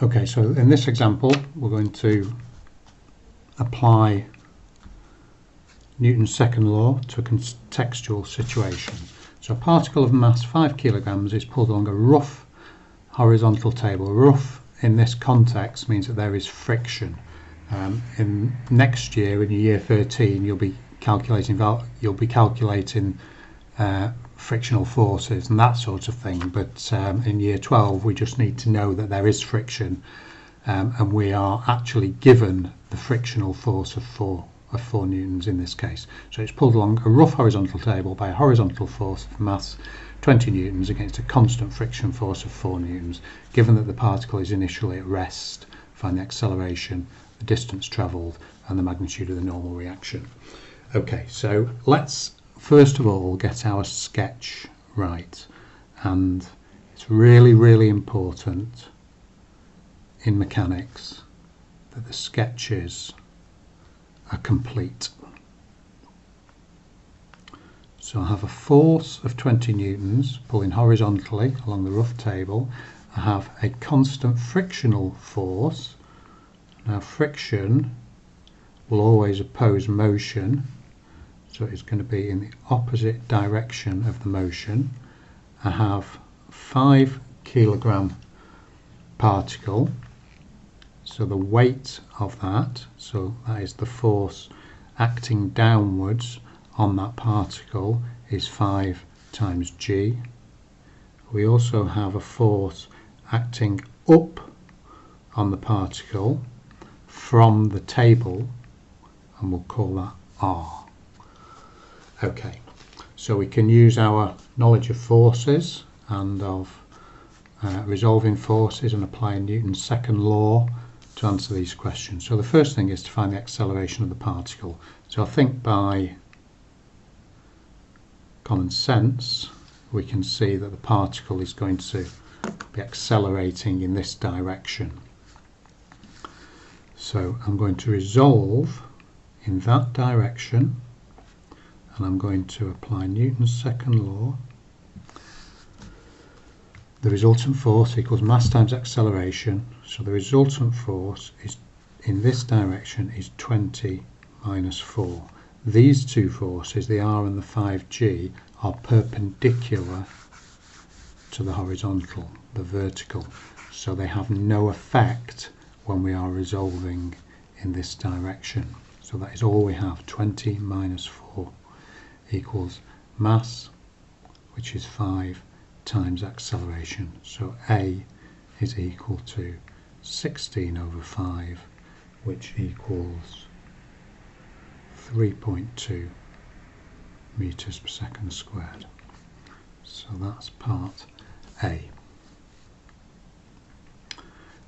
Okay, so in this example we're going to apply Newton's second law to a contextual situation. So a particle of mass 5 kilograms is pulled along a rough horizontal table. Rough in this context means that there is friction. In next year, in year 13, you'll be calculating frictional forces and that sort of thing. But in year 12, we just need to know that there is friction, and we are actually given the frictional force of 4 newtons in this case. So it's pulled along a rough horizontal table by a horizontal force of mass 20 newtons against a constant friction force of 4 newtons. Given that the particle is initially at rest, find the acceleration, the distance travelled, and the magnitude of the normal reaction. Okay, so let's first of all get our sketch right, and it's really important in mechanics that the sketches are complete. So I have a force of 20 newtons pulling horizontally along the rough table. I have a constant frictional force. Now friction will always oppose motion, so it's going to be in the opposite direction of the motion. I have 5 kilogram particle, so the weight of that, so that is the force acting downwards on that particle, is 5 times g. We also have a force acting up on the particle from the table, and we'll call that r. Okay, so we can use our knowledge of forces and of resolving forces and applying Newton's second law to answer these questions. So the first thing is to find the acceleration of the particle. So I think by common sense we can see that the particle is going to be accelerating in this direction. So I'm going to resolve in that direction, and I'm going to apply Newton's second law. The resultant force equals mass times acceleration, so the resultant force is in this direction is 20 minus 4. These two forces, the r and the 5g, are perpendicular to the horizontal, the vertical, so they have no effect when we are resolving in this direction. So that is all we have. 20 minus 4 equals mass, which is 5, times acceleration. So A is equal to 16 over 5, which equals 3.2 meters per second squared. So that's part A.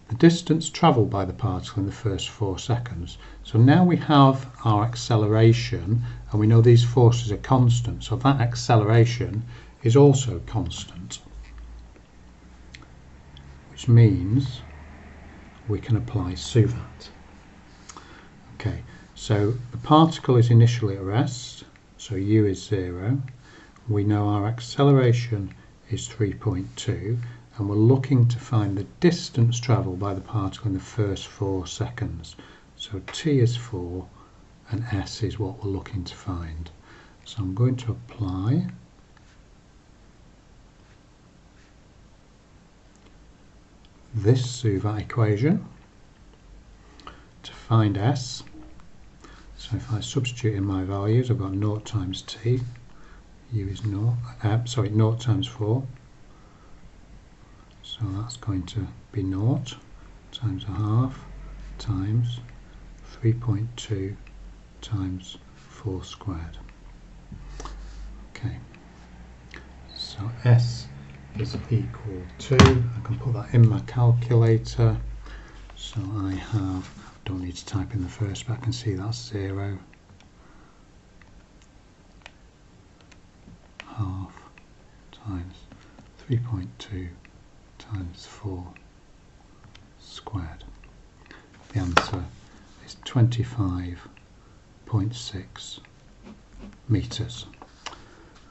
The distance travelled by the particle in the first 4 seconds. So now we have our acceleration, and we know these forces are constant, so that acceleration is also constant, which means we can apply SUVAT. Okay, so the particle is initially at rest, so u is 0. We know our acceleration is 3.2, and we're looking to find the distance travelled by the particle in the first 4 seconds. So t is 4 and s is what we're looking to find. So I'm going to apply this SUVAT equation to find s. So if I substitute in my values, I've got 0 times t, u is 0 times 4, so that's going to be 0 times a half times 3.2 times 4 squared. Okay, so s is equal to, I can put that in my calculator, so I don't need to type in the first, but I can see that's 0, half times 3.2 times 4 squared. The answer is 25.6 meters.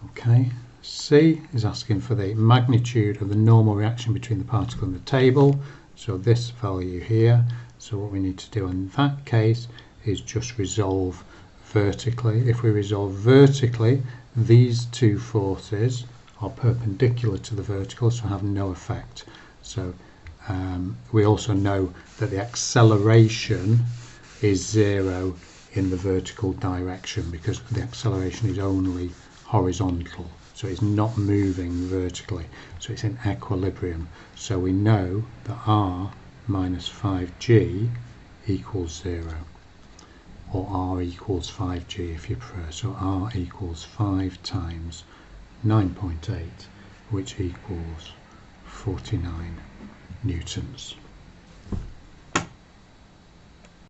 Okay, C is asking for the magnitude of the normal reaction between the particle and the table. So this value here, so what we need to do in that case is just resolve vertically. If we resolve vertically, these two forces are perpendicular to the vertical, so have no effect. So we also know that the acceleration is 0 in the vertical direction because the acceleration is only horizontal, so it's not moving vertically, so it's in equilibrium. So we know that r minus 5g equals 0, or r equals 5g if you prefer. So r equals 5 times 9.8, which equals 49 newtons.